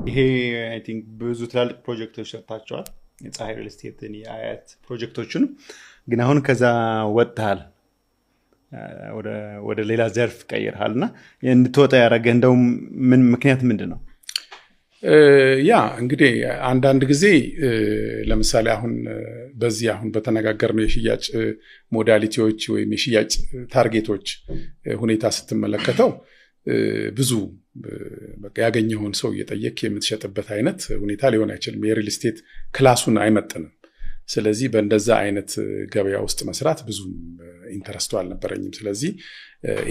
ይሄ አይ ቲንክ ብዙ ትላልቅ ፕሮጀክቶች ሰርታቸዋል። የፀሐይ ሪል ስቴትን የአያት ፕሮጀክቶችን ግን አሁን ከዛ ወጥተሃል ወደ ሌላ ዘርፍ ቀይርሃል እና እንድትወጣ ያደረገህ እንደው ምን ምክንያት ምንድን ነው? ያ እንግዲህ አንዳንድ ጊዜ ለምሳሌ አሁን በተነጋገርነው የሽያጭ ሞዳሊቲዎች ወይም የሽያጭ ታርጌቶች ሁኔታ ስትመለከተው ብዙ በቃ ያገኘውን ሰው እየጠየቅ የምትሸጥበት አይነት ሁኔታ ሊሆን አይችልም። የሪል ስቴት ክላሱን አይመጥንም። ስለዚህ በእንደዛ አይነት ገበያ ውስጥ መስራት ብዙ ኢንተረስቱ አልነበረኝም። ስለዚህ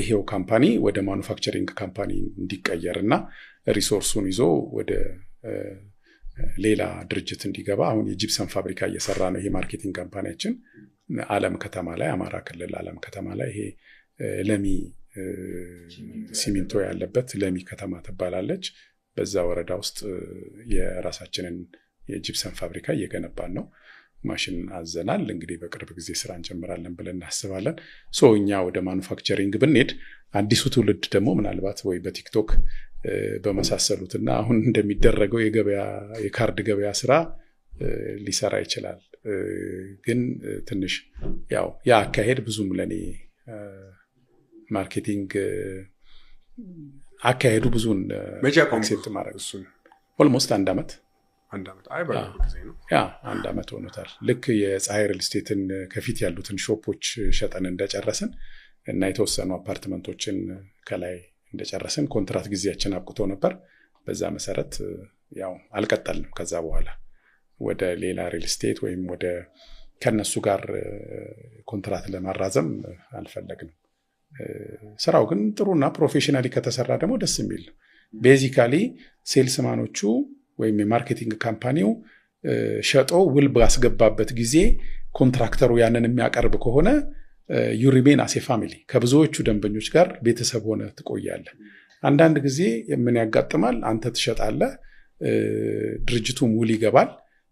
ይሄው ካምፓኒ ወደ ማኑፋክቸሪንግ ካምፓኒ እንዲቀየርና ሪሶርሱን ይዞ ወደ ሌላ ድርጅት እንዲገባ አሁን የጂፕሰም ፋብሪካ እየሰራ ነው። ይሄ ማርኬቲንግ ካምፓኒያችን አለም ከተማ ላይ አማራ ክልል አለም ከተማ ላይ ይሄ ለሚ ሲሚንቶ ያለበት ለሚ ከተማ ትባላለች። በዛ ወረዳ ውስጥ የራሳችንን የጂፕሰም ፋብሪካ እየገነባን ነው። ማሽን አዘናል። እንግዲህ በቅርብ ጊዜ ስራ እንጀምራለን ብለን እናስባለን። እኛ ወደ ማኑፋክቸሪንግ ብንሄድ አዲሱ ትውልድ ደግሞ ምናልባት ወይ በቲክቶክ በመሳሰሉትና አሁን እንደሚደረገው የካርድ ገበያ ስራ ሊሰራ ይችላል። ግን ትንሽ ያው ያ አካሄድ ብዙም ለኔ ማርኬቲንግ አካሄዱ ብዙን አክሴፕት ማድረግ እሱን ኦልሞስት አንድ አመት አንድ አመት ሆኖታል። ልክ የፀሐይ ሪል ስቴትን ከፊት ያሉትን ሾፖች ሸጠን እንደጨረስን እና የተወሰኑ አፓርትመንቶችን ከላይ እንደጨረስን ኮንትራት ጊዜያችን አብቅቶ ነበር። በዛ መሰረት ያው አልቀጠልንም። ከዛ በኋላ ወደ ሌላ ሪል ስቴት ወይም ወደ ከነሱ ጋር ኮንትራት ለማራዘም አልፈለግንም። ስራው ግን ጥሩና ፕሮፌሽናሊ ከተሰራ ደግሞ ደስ የሚል ነው። ቤዚካሊ ሴልስማኖቹ ወይም የማርኬቲንግ ካምፓኒው ሸጦ ውል ባስገባበት ጊዜ ኮንትራክተሩ ያንን የሚያቀርብ ከሆነ ዩ ሪሜን አስ ኤ ፋሚሊ ከብዙዎቹ ደንበኞች ጋር ቤተሰብ ሆነ ትቆያለህ። አንዳንድ ጊዜ ምን ያጋጥማል? አንተ ትሸጣለህ፣ ድርጅቱም ውል ይገባል።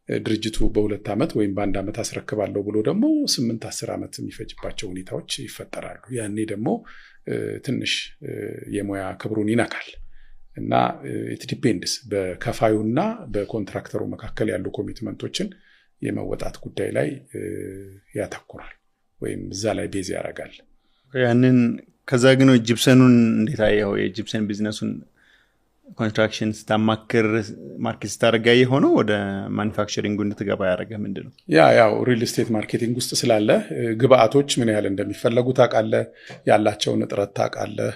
ድርጅቱ በ2 ዓመት ወይም በ1 ዓመት አስረክባለሁ ብሎ ደግሞ 8-10 ዓመት የሚፈጅባቸው ሁኔታዎች ይፈጠራሉ። ያኔ ደግሞ ትንሽ የሙያ ክብሩን ይነካል እና ኢት ዲፔንድስ በከፋዩና በኮንትራክተሩ መካከል ያሉ ኮሚትመንቶችን የመወጣት ጉዳይ ላይ ያተኩራል ወይም እዛ ላይ ቤዝ ያደርጋል። ያንን ከዛ ግን ጂፕሰኑን እንዴት አየኸው? የጂፕሰን ቢዝነሱን ኮንስትራክሽን ስታማክር ማርኬት ስታደርጋ የሆነው ወደ ማኑፋክቸሪንግ እንድትገባ ያደረገህ ምንድን ነው? ያው ሪል ስቴት ማርኬቲንግ ውስጥ ስላለ ግብአቶች ምን ያህል እንደሚፈለጉ ታውቃለህ፣ ያላቸውን እጥረት ታውቃለህ።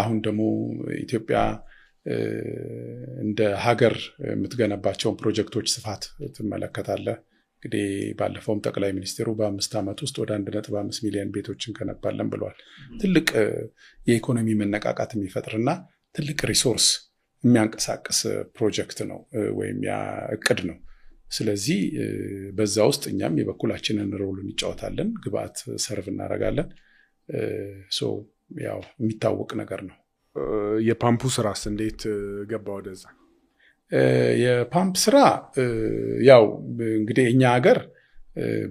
አሁን ደግሞ ኢትዮጵያ እንደ ሀገር የምትገነባቸውን ፕሮጀክቶች ስፋት ትመለከታለህ። እንግዲህ ባለፈውም ጠቅላይ ሚኒስትሩ በ5 ዓመት ውስጥ ወደ 1.5 ሚሊዮን ቤቶችን ገነባለን ብለዋል። ትልቅ የኢኮኖሚ መነቃቃት የሚፈጥርና ትልቅ ሪሶርስ የሚያንቀሳቅስ ፕሮጀክት ነው ወይም ያ እቅድ ነው። ስለዚህ በዛ ውስጥ እኛም የበኩላችንን ሮል እንጫወታለን፣ ግብአት ሰርቭ እናደርጋለን። ያው የሚታወቅ ነገር ነው። የፓምፑ ስራስ እንዴት ገባ ወደዛ? የፓምፕ ስራ ያው እንግዲህ እኛ ሀገር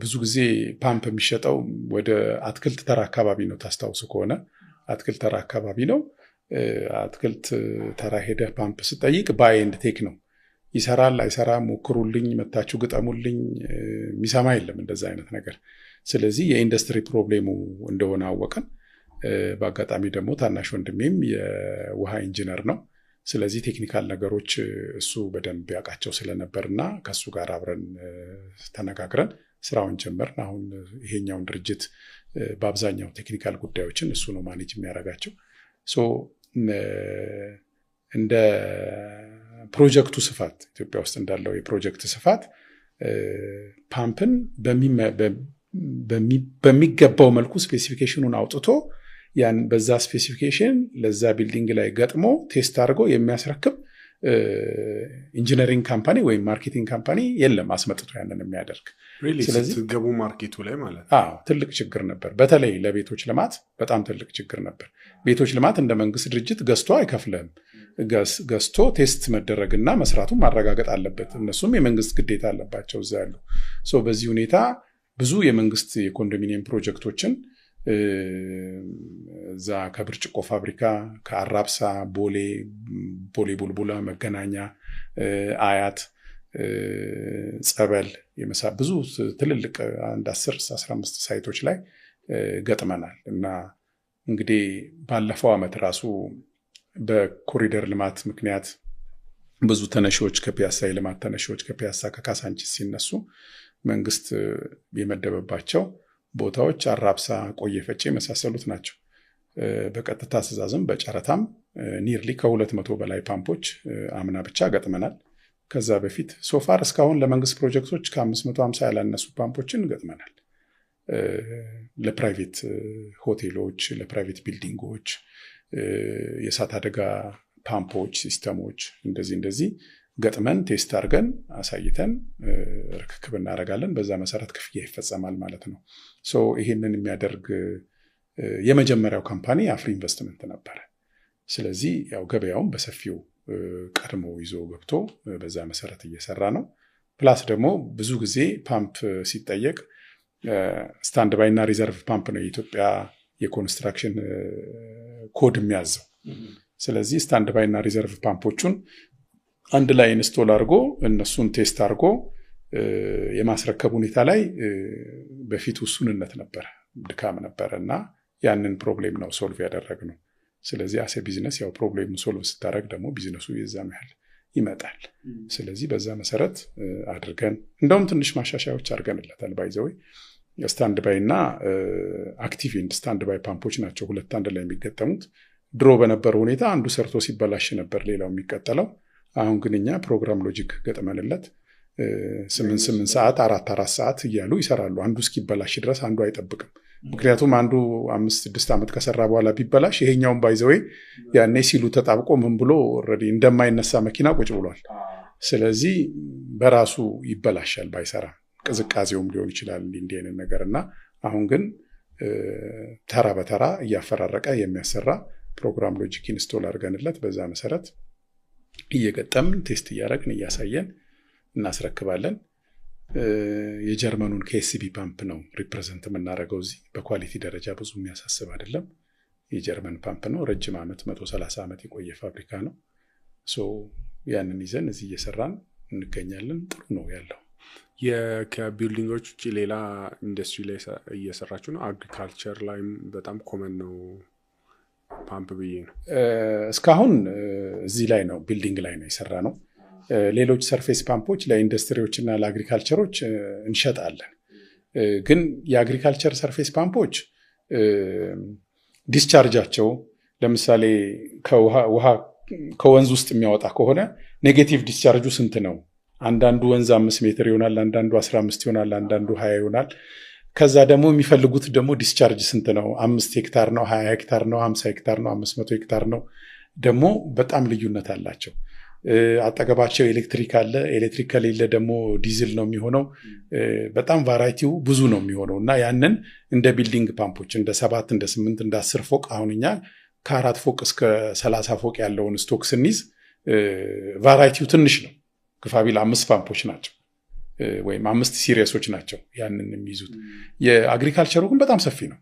ብዙ ጊዜ ፓምፕ የሚሸጠው ወደ አትክልት ተራ አካባቢ ነው። ታስታውሱ ከሆነ አትክልት ተራ አካባቢ ነው። አትክልት ተራ ሄደህ ፓምፕ ስጠይቅ ባይ ኤንድ ቴክ ነው። ይሰራል አይሰራም፣ ሞክሩልኝ፣ መታችሁ ግጠሙልኝ፣ የሚሰማ የለም እንደዛ አይነት ነገር። ስለዚህ የኢንዱስትሪ ፕሮብሌሙ እንደሆነ አወቀን። በአጋጣሚ ደግሞ ታናሽ ወንድሜም የውሃ ኢንጂነር ነው። ስለዚህ ቴክኒካል ነገሮች እሱ በደንብ ያውቃቸው ስለነበርና ከሱ ጋር አብረን ተነጋግረን ስራውን ጀመርን። አሁን ይሄኛውን ድርጅት በአብዛኛው ቴክኒካል ጉዳዮችን እሱ ነው ማኔጅ የሚያደርጋቸው። እንደ ፕሮጀክቱ ስፋት ኢትዮጵያ ውስጥ እንዳለው የፕሮጀክት ስፋት ፓምፕን በሚገባው መልኩ ስፔሲፊኬሽኑን አውጥቶ ያን በዛ ስፔሲፊኬሽን ለዛ ቢልዲንግ ላይ ገጥሞ ቴስት አድርጎ የሚያስረክብ ኢንጂነሪንግ ካምፓኒ ወይም ማርኬቲንግ ካምፓኒ የለም አስመጥቶ ያንን የሚያደርግ። ስለዚህ ገቡ ማርኬቱ ላይ ማለት ትልቅ ችግር ነበር። በተለይ ለቤቶች ልማት በጣም ትልቅ ችግር ነበር። ቤቶች ልማት እንደ መንግስት ድርጅት ገዝቶ አይከፍልም። ገዝቶ ቴስት መደረግና መስራቱን ማረጋገጥ አለበት። እነሱም የመንግስት ግዴታ አለባቸው እዛ ያሉ። በዚህ ሁኔታ ብዙ የመንግስት የኮንዶሚኒየም ፕሮጀክቶችን እዛ ከብርጭቆ ፋብሪካ ከአራብሳ ቦሌ ቡልቡላ መገናኛ አያት ጸበል ብዙ ትልልቅ አንድ 10-15 ሳይቶች ላይ ገጥመናል እና እንግዲህ ባለፈው ዓመት ራሱ በኮሪደር ልማት ምክንያት ብዙ ተነሺዎች ከፒያሳ የልማት ተነሺዎች ከፒያሳ ከካሳንቺስ ሲነሱ መንግስት የመደበባቸው ቦታዎች አራብሳ ቆየ ፈጬ መሳሰሉት ናቸው። በቀጥታ ትዕዛዝም በጨረታም ኒርሊ ከ200 በላይ ፓምፖች አምና ብቻ ገጥመናል። ከዛ በፊት ሶፋር እስካሁን ለመንግስት ፕሮጀክቶች ከ550 ያላነሱ ፓምፖችን ገጥመናል። ለፕራይቬት ሆቴሎች፣ ለፕራይቬት ቢልዲንጎች የእሳት አደጋ ፓምፖች ሲስተሞች እንደዚህ ገጥመን ቴስት አድርገን አሳይተን ርክክብ እናደርጋለን። በዛ መሰረት ክፍያ ይፈጸማል ማለት ነው። ይህንን የሚያደርግ የመጀመሪያው ካምፓኒ አፍሪ ኢንቨስትመንት ነበረ። ስለዚህ ያው ገበያውን በሰፊው ቀድሞ ይዞ ገብቶ በዛ መሰረት እየሰራ ነው። ፕላስ ደግሞ ብዙ ጊዜ ፓምፕ ሲጠየቅ ስታንድ ባይ እና ሪዘርቭ ፓምፕ ነው የኢትዮጵያ የኮንስትራክሽን ኮድ የሚያዘው። ስለዚህ ስታንድ ባይ እና ሪዘርቭ ፓምፖቹን አንድ ላይ ኢንስቶል አድርጎ እነሱን ቴስት አድርጎ የማስረከብ ሁኔታ ላይ በፊት ውሱንነት ነበረ፣ ድካም ነበረ እና ያንን ፕሮብሌም ነው ሶልቭ ያደረግነው። ስለዚህ አሴ ቢዝነስ ያው ፕሮብሌም ሶልቭ ስታደርግ ደግሞ ቢዝነሱ የዛም ያህል ይመጣል። ስለዚህ በዛ መሰረት አድርገን እንደውም ትንሽ ማሻሻያዎች አድርገንለታል። ባይዘወይ ስታንድ ባይ እና አክቲቭ ኤንድ ስታንድ ባይ ፓምፖች ናቸው ሁለት አንድ ላይ የሚገጠሙት። ድሮ በነበረው ሁኔታ አንዱ ሰርቶ ሲበላሽ ነበር ሌላው የሚቀጠለው። አሁን ግን እኛ ፕሮግራም ሎጂክ ገጥመንለት 8 ሰዓት 4 ሰዓት እያሉ ይሰራሉ። አንዱ እስኪበላሽ ድረስ አንዱ አይጠብቅም። ምክንያቱም አንዱ 5-6 ዓመት ከሰራ በኋላ ቢበላሽ ይሄኛውን ባይዘዌ ያኔ ሲሉ ተጣብቆ ምን ብሎ ኦልሬዲ እንደማይነሳ መኪና ቁጭ ብሏል። ስለዚህ በራሱ ይበላሻል ባይሰራ፣ ቅዝቃዜውም ሊሆን ይችላል እንዲህ አይነት ነገርና አሁን ግን ተራ በተራ እያፈራረቀ የሚያሰራ ፕሮግራም ሎጂክ ኢንስቶል አድርገንለት በዛ መሰረት እየገጠምን ቴስት እያደረግን እያሳየን እናስረክባለን። የጀርመኑን KSB ፓምፕ ነው ሪፕሬዘንት የምናደርገው እዚህ። በኳሊቲ ደረጃ ብዙ የሚያሳስብ አይደለም። የጀርመን ፓምፕ ነው። ረጅም ዓመት 130 ዓመት የቆየ ፋብሪካ ነው። ያንን ይዘን እዚህ እየሰራን እንገኛለን። ጥሩ ነው ያለው። ከቢልዲንጎች ውጭ ሌላ ኢንዱስትሪ ላይ እየሰራችሁ ነው? አግሪካልቸር ላይም በጣም ኮመን ነው ፓምፕ ብዬ ነው። እስካሁን እዚህ ላይ ነው ቢልዲንግ ላይ ነው የሰራ ነው። ሌሎች ሰርፌስ ፓምፖች ለኢንዱስትሪዎች እና ለአግሪካልቸሮች እንሸጣለን። ግን የአግሪካልቸር ሰርፌስ ፓምፖች ዲስቻርጃቸው ለምሳሌ ውሃ ከወንዝ ውስጥ የሚያወጣ ከሆነ ኔጌቲቭ ዲስቻርጁ ስንት ነው? አንዳንዱ ወንዝ 5 ሜትር ይሆናል፣ አንዳንዱ 15 ይሆናል፣ አንዳንዱ 20 ይሆናል። ከዛ ደግሞ የሚፈልጉት ደግሞ ዲስቻርጅ ስንት ነው? 5 ሄክታር ነው፣ 20 ሄክታር ነው፣ 50 ሄክታር ነው፣ 500 ሄክታር ነው። ደግሞ በጣም ልዩነት አላቸው። አጠገባቸው ኤሌክትሪክ አለ። ኤሌክትሪክ ከሌለ ደግሞ ዲዝል ነው የሚሆነው። በጣም ቫራይቲው ብዙ ነው የሚሆነው እና ያንን እንደ ቢልዲንግ ፓምፖች እንደ 7 እንደ 8 እንደ 10 ፎቅ አሁን እኛ ከ4 ፎቅ እስከ 30 ፎቅ ያለውን ስቶክ ስንይዝ ቫራይቲው ትንሽ ነው። ግፋቢል 5 ፓምፖች ናቸው ወይም 5 ሲሪየሶች ናቸው ያንን የሚይዙት። የአግሪካልቸሩ ግን በጣም ሰፊ ነው።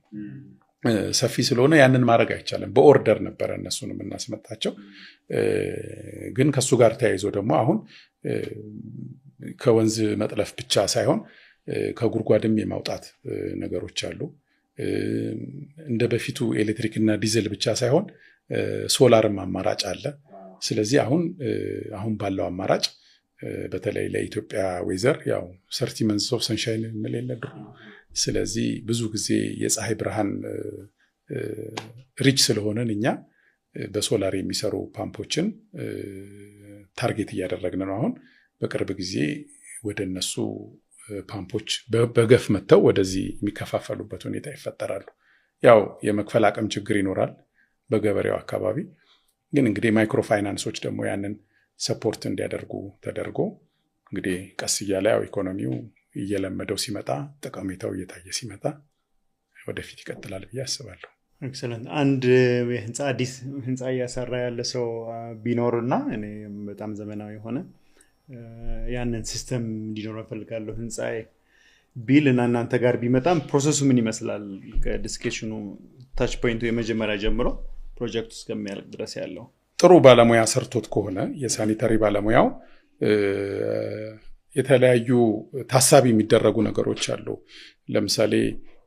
ሰፊ ስለሆነ ያንን ማድረግ አይቻልም። በኦርደር ነበረ እነሱን የምናስመጣቸው። ግን ከሱ ጋር ተያይዞ ደግሞ አሁን ከወንዝ መጥለፍ ብቻ ሳይሆን ከጉድጓድም የማውጣት ነገሮች አሉ። እንደ በፊቱ ኤሌክትሪክ እና ዲዝል ብቻ ሳይሆን ሶላርም አማራጭ አለ። ስለዚህ አሁን ባለው አማራጭ በተለይ ለኢትዮጵያ ዌዘር ያው 30 months of sunshine እንለለ። ስለዚህ ብዙ ጊዜ የፀሐይ ብርሃን ሪች ስለሆነን እኛ በሶላር የሚሰሩ ፓምፖችን ታርጌት እያደረግን ነው። አሁን በቅርብ ጊዜ ወደ እነሱ ፓምፖች በገፍ መጥተው ወደዚህ የሚከፋፈሉበት ሁኔታ ይፈጠራሉ። ያው የመክፈል አቅም ችግር ይኖራል በገበሬው አካባቢ። ግን እንግዲህ ማይክሮ ፋይናንሶች ደግሞ ያንን ሰፖርት እንዲያደርጉ ተደርጎ እንግዲህ ቀስ እያለ ያው ኢኮኖሚው እየለመደው ሲመጣ ጠቀሜታው እየታየ ሲመጣ ወደፊት ይቀጥላል ብዬ አስባለሁ። ኤክሰለንት። አንድ አዲስ ህንፃ እያሰራ ያለ ሰው ቢኖርና እኔ በጣም ዘመናዊ ሆነ ያንን ሲስተም እንዲኖር እፈልጋለሁ ህንፃዬ ቢል እና እናንተ ጋር ቢመጣም ፕሮሰሱ ምን ይመስላል? ከዲስከሽኑ ታች ፖይንቱ የመጀመሪያ ጀምሮ ፕሮጀክቱ እስከሚያልቅ ድረስ ያለው ጥሩ ባለሙያ ሰርቶት ከሆነ የሳኒታሪ ባለሙያው የተለያዩ ታሳቢ የሚደረጉ ነገሮች አሉ። ለምሳሌ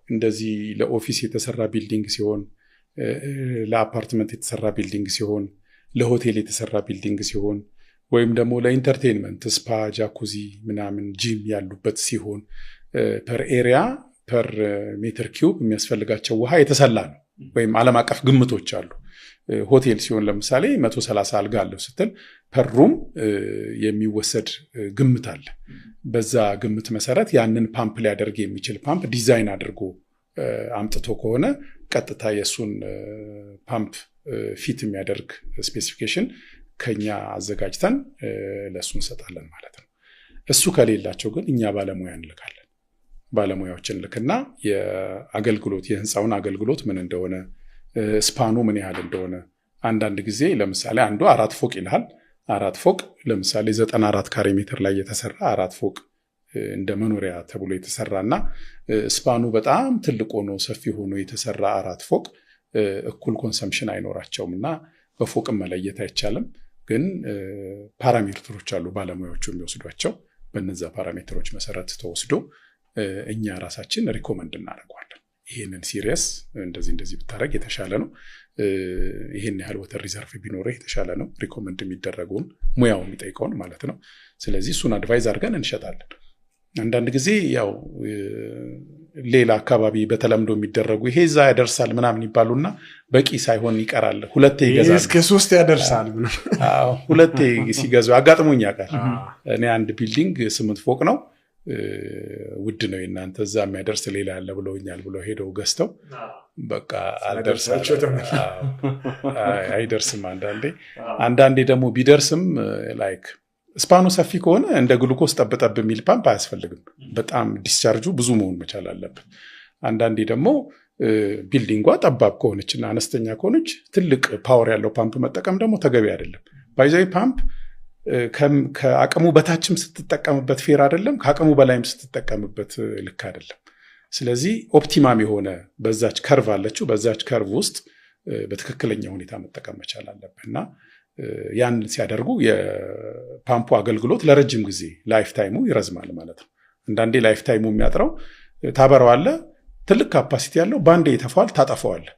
እንደዚህ ለኦፊስ የተሰራ ቢልዲንግ ሲሆን፣ ለአፓርትመንት የተሰራ ቢልዲንግ ሲሆን፣ ለሆቴል የተሰራ ቢልዲንግ ሲሆን ወይም ደግሞ ለኢንተርቴንመንት ስፓ፣ ጃኩዚ ምናምን ጂም ያሉበት ሲሆን ፐር ኤሪያ ፐር ሜትር ኪዩብ የሚያስፈልጋቸው ውሃ የተሰላ ነው ወይም ዓለም አቀፍ ግምቶች አሉ። ሆቴል ሲሆን ለምሳሌ 130 አልጋ አለው ስትል ፐሩም የሚወሰድ ግምት አለ። በዛ ግምት መሰረት ያንን ፓምፕ ሊያደርግ የሚችል ፓምፕ ዲዛይን አድርጎ አምጥቶ ከሆነ ቀጥታ የሱን ፓምፕ ፊት የሚያደርግ ስፔሲፊኬሽን ከኛ አዘጋጅተን ለሱ እንሰጣለን ማለት ነው። እሱ ከሌላቸው ግን እኛ ባለሙያ እንልካለን። ባለሙያዎችን ልክና የአገልግሎት የህንፃውን አገልግሎት ምን እንደሆነ ስፓኑ ምን ያህል እንደሆነ አንዳንድ ጊዜ ለምሳሌ አንዱ 4 ፎቅ ይልሃል። 4 ፎቅ ለምሳሌ 94 ካሬ ሜትር ላይ የተሰራ 4 ፎቅ እንደ መኖሪያ ተብሎ የተሰራና ስፓኑ በጣም ትልቅ ሆኖ ሰፊ ሆኖ የተሰራ 4 ፎቅ እኩል ኮንሰምፕሽን አይኖራቸውም እና በፎቅም መለየት አይቻልም። ግን ፓራሜትሮች አሉ ባለሙያዎቹ የሚወስዷቸው። በነዛ ፓራሜትሮች መሰረት ተወስዶ እኛ ራሳችን ሪኮመንድ እናደርገዋለን። ይሄንን ሲሪየስ እንደዚህ ብታረግ የተሻለ ነው፣ ይሄን ያህል ወተር ሪዘርቭ ቢኖርህ የተሻለ ነው፣ ሪኮመንድ የሚደረገውን ሙያው የሚጠይቀውን ማለት ነው። ስለዚህ እሱን አድቫይዝ አድርገን እንሸጣለን። አንዳንድ ጊዜ ያው ሌላ አካባቢ በተለምዶ የሚደረጉ ይሄ እዛ ያደርሳል ምናምን ይባሉና በቂ ሳይሆን ይቀራል። ሁለቴ ይገዛል እስከ 3 ያደርሳል ምናምን። ሁለቴ ሲገዙ አጋጥሞኝ ያውቃል። እኔ አንድ ቢልዲንግ 8 ፎቅ ነው ውድ ነው እናንተ እዛ የሚያደርስ ሌላ ያለ ብለውኛል ብለው ሄደው ገዝተው በቃ አልደርሳቸው አይደርስም። አንዳንዴ ደግሞ ቢደርስም ላይክ ስፓኑ ሰፊ ከሆነ እንደ ግሉኮስ ጠብጠብ የሚል ፓምፕ አያስፈልግም። በጣም ዲስቻርጁ ብዙ መሆን መቻል አለበት። አንዳንዴ ደግሞ ቢልዲንጓ ጠባብ ከሆነችና አነስተኛ ከሆነች ትልቅ ፓወር ያለው ፓምፕ መጠቀም ደግሞ ተገቢ አይደለም። ባይዛዊ ፓምፕ ከአቅሙ በታችም ስትጠቀምበት ፌር አይደለም፣ ከአቅሙ በላይም ስትጠቀምበት ልክ አይደለም። ስለዚህ ኦፕቲማም የሆነ በዛች ከርቭ አለችው፣ በዛች ከርቭ ውስጥ በትክክለኛ ሁኔታ መጠቀም መቻል አለብህ እና ያን ሲያደርጉ የፓምፑ አገልግሎት ለረጅም ጊዜ ላይፍ ታይሙ ይረዝማል ማለት ነው። አንዳንዴ ላይፍ ታይሙ የሚያጥረው ታበረዋለህ፣ ትልቅ ካፓሲቲ ያለው ባንዴ ይተፋዋል፣ ታጠፈዋለህ።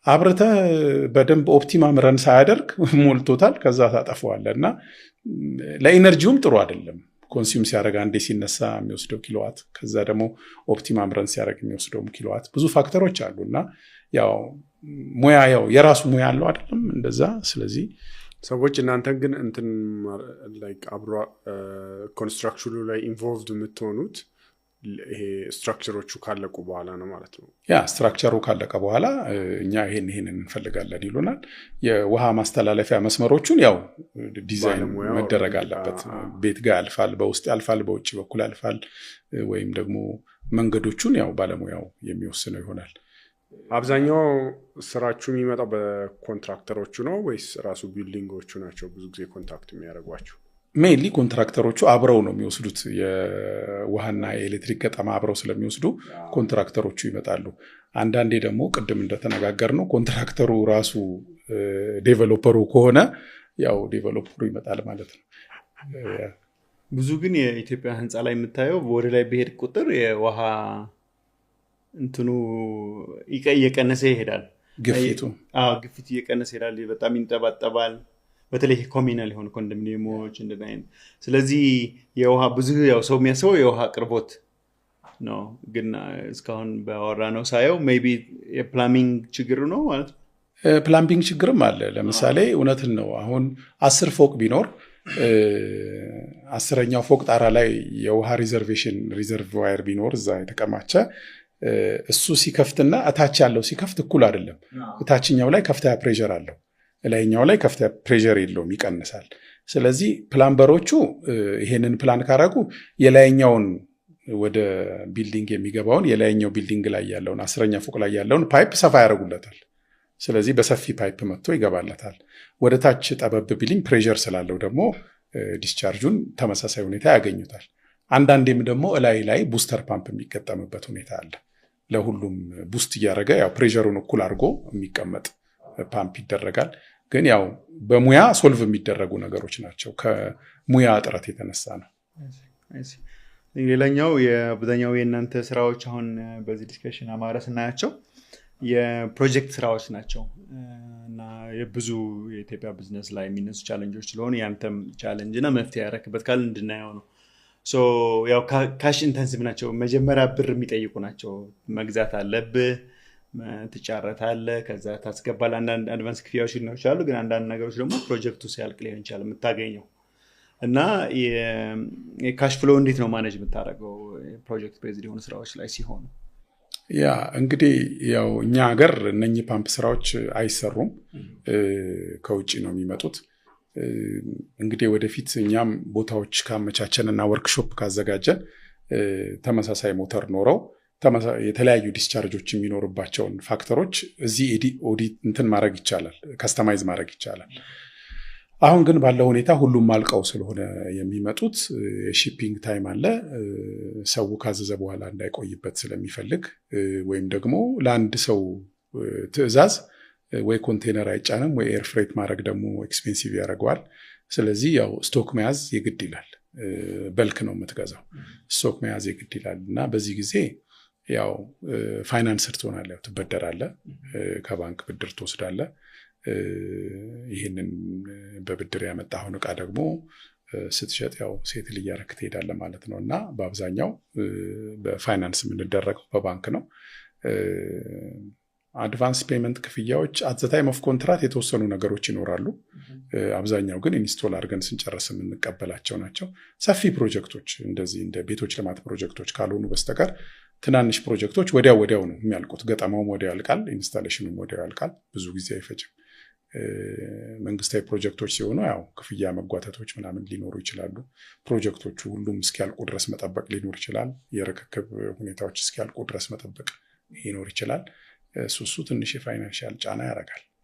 አብረተህ በደንብ ኦፕቲማም ረን ሳያደርግ ሞልቶታል፣ ከዛ ታጠፈዋለህ እና ለኢነርጂውም ጥሩ አይደለም። ኮንሱም ሲያደርግ አንዴ ሲነሳ የሚወስደው ኪሎዋት፣ ከዛ ደግሞ ኦፕቲማም ረን ሲያደርግ የሚወስደው ኪሎዋት፣ ብዙ ፋክተሮች አሉ እና ያው ሙያ ያው የራሱ ሙያ አለው አይደለም እንደዛ። ስለዚህ ሰዎች እናንተን ግን እንትን ላይክ አብሮ ኮንስትራክሽኑ ላይ ኢንቮልቭድ የምትሆኑት ይሄ ስትራክቸሮቹ ካለቁ በኋላ ነው ማለት ነው። ያ ስትራክቸሩ ካለቀ በኋላ እኛ ይሄን እንፈልጋለን ይሉናል። የውሃ ማስተላለፊያ መስመሮቹን ያው ዲዛይን መደረግ አለበት። ቤት ጋር ያልፋል፣ በውስጥ ያልፋል፣ በውጭ በኩል ያልፋል፣ ወይም ደግሞ መንገዶቹን ያው ባለሙያው የሚወስነው ይሆናል። አብዛኛው ስራችሁ የሚመጣው በኮንትራክተሮቹ ነው ወይስ ራሱ ቢልዲንጎቹ ናቸው ብዙ ጊዜ ኮንታክት የሚያደርጓችሁ? ሜይንሊ ኮንትራክተሮቹ አብረው ነው የሚወስዱት። የውሃና የኤሌክትሪክ ገጠማ አብረው ስለሚወስዱ ኮንትራክተሮቹ ይመጣሉ። አንዳንዴ ደግሞ ቅድም እንደተነጋገር ነው ኮንትራክተሩ ራሱ ዴቨሎፐሩ ከሆነ ያው ዴቨሎፐሩ ይመጣል ማለት ነው። ብዙ ግን የኢትዮጵያ ህንፃ ላይ የምታየው ወደ ላይ በሄድ ቁጥር የውሃ እንትኑ እየቀነሰ ይሄዳል። ግፊት እየቀነሰ ይሄዳል። በጣም ይንጠባጠባል። በተለይ ኮሚናል የሆኑ ኮንዶሚኒየሞች እንደዚህ። ስለዚህ የውሃ ብዙ ያው ሰው የሚያስበው የውሃ አቅርቦት ነው፣ ግን እስካሁን ባወራ ነው ሳየው ሜይ ቢ የፕላምቢንግ ችግር ነው ማለት ነው። ፕላምቢንግ ችግርም አለ። ለምሳሌ እውነትን ነው አሁን 10 ፎቅ ቢኖር 10ኛው ፎቅ ጣራ ላይ የውሃ ሪዘርቫየር ቢኖር እዛ የተቀማቸ እሱ ሲከፍትና እታች ያለው ሲከፍት እኩል አይደለም። እታችኛው ላይ ከፍተኛ ፕሬሸር አለው፣ ላይኛው ላይ ከፍተኛ ፕሬሸር የለውም፣ ይቀንሳል። ስለዚህ ፕላምበሮቹ ይሄንን ፕላን ካረጉ የላይኛውን ወደ ቢልዲንግ የሚገባውን የላይኛው ቢልዲንግ ላይ ያለውን 10ኛ ፎቅ ላይ ያለውን ፓይፕ ሰፋ ያደርጉለታል። ስለዚህ በሰፊ ፓይፕ መጥቶ ይገባለታል። ወደ ታች ጠበብ ቢልዲንግ ፕሬሸር ስላለው ደግሞ ዲስቻርጁን ተመሳሳይ ሁኔታ ያገኙታል። አንዳንዴም ደግሞ ላይ ቡስተር ፓምፕ የሚገጠምበት ሁኔታ አለ። ለሁሉም ቡስት እያደረገ ያው ፕሬሸሩን እኩል አድርጎ የሚቀመጥ ፓምፕ ይደረጋል። ግን ያው በሙያ ሶልቭ የሚደረጉ ነገሮች ናቸው። ከሙያ እጥረት የተነሳ ነው። ሌላኛው የአብዛኛው የእናንተ ስራዎች አሁን በዚህ ዲስከሽን አማረ ስናያቸው የፕሮጀክት ስራዎች ናቸው እና የብዙ የኢትዮጵያ ቢዝነስ ላይ የሚነሱ ቻሌንጆች ስለሆኑ ያንተም ቻሌንጅ እና መፍትሄ ያረክበት ካል እንድናየው ነው። ያው ካሽ ኢንተንሲቭ ናቸው። መጀመሪያ ብር የሚጠይቁ ናቸው። መግዛት አለብህ፣ ትጫረታለህ፣ ከዛ ታስገባል። አንዳንድ አድቫንስ ክፍያዎች ሊኖሩ ይችላሉ። ግን አንዳንድ ነገሮች ደግሞ ፕሮጀክቱ ሲያልቅ ሊሆን ይችላል የምታገኘው እና የካሽ ፍሎ እንዴት ነው ማኔጅ የምታደርገው ፕሮጀክት ቤዝድ የሆኑ ስራዎች ላይ ሲሆኑ? ያ እንግዲህ ያው እኛ ሀገር እነኚህ ፓምፕ ስራዎች አይሰሩም፣ ከውጭ ነው የሚመጡት። እንግዲህ ወደፊት እኛም ቦታዎች ካመቻቸን እና ወርክሾፕ ካዘጋጀን ተመሳሳይ ሞተር ኖረው የተለያዩ ዲስቻርጆች የሚኖርባቸውን ፋክተሮች እዚህ ኦዲት እንትን ማድረግ ይቻላል፣ ከስተማይዝ ማድረግ ይቻላል። አሁን ግን ባለው ሁኔታ ሁሉም አልቀው ስለሆነ የሚመጡት የሺፒንግ ታይም አለ። ሰው ካዘዘ በኋላ እንዳይቆይበት ስለሚፈልግ ወይም ደግሞ ለአንድ ሰው ትዕዛዝ ወይ ኮንቴነር አይጫንም ወይ ኤር ፍሬት ማድረግ ደግሞ ኤክስፔንሲቭ ያደርገዋል። ስለዚህ ያው ስቶክ መያዝ የግድ ይላል። በልክ ነው የምትገዛው፣ ስቶክ መያዝ የግድ ይላል እና በዚህ ጊዜ ያው ፋይናንሰር ትሆናለህ፣ ያው ትበደራለህ፣ ከባንክ ብድር ትወስዳለህ። ይህንን በብድር ያመጣውን ዕቃ ደግሞ ስትሸጥ ያው ሴትል እያደረክ ትሄዳለህ ማለት ነው እና በአብዛኛው በፋይናንስ የምንደረገው በባንክ ነው። አድቫንስ ፔመንት ክፍያዎች አት ዘ ታይም ኦፍ ኮንትራት የተወሰኑ ነገሮች ይኖራሉ። አብዛኛው ግን ኢንስቶል አድርገን ስንጨርስ የምንቀበላቸው ናቸው። ሰፊ ፕሮጀክቶች እንደዚህ እንደ ቤቶች ልማት ፕሮጀክቶች ካልሆኑ በስተቀር ትናንሽ ፕሮጀክቶች ወዲያው ነው የሚያልቁት። ገጠማውም ወዲያው ያልቃል፣ ኢንስታሌሽኑም ወዲያው ያልቃል። ብዙ ጊዜ አይፈጅም። መንግስታዊ ፕሮጀክቶች ሲሆኑ ያው ክፍያ መጓተቶች ምናምን ሊኖሩ ይችላሉ። ፕሮጀክቶቹ ሁሉም እስኪያልቁ ድረስ መጠበቅ ሊኖር ይችላል። የርክክብ ሁኔታዎች እስኪያልቁ ድረስ መጠበቅ ሊኖር ይችላል። እሱ ትንሽ የፋይናንሻል ጫና ያደርጋል።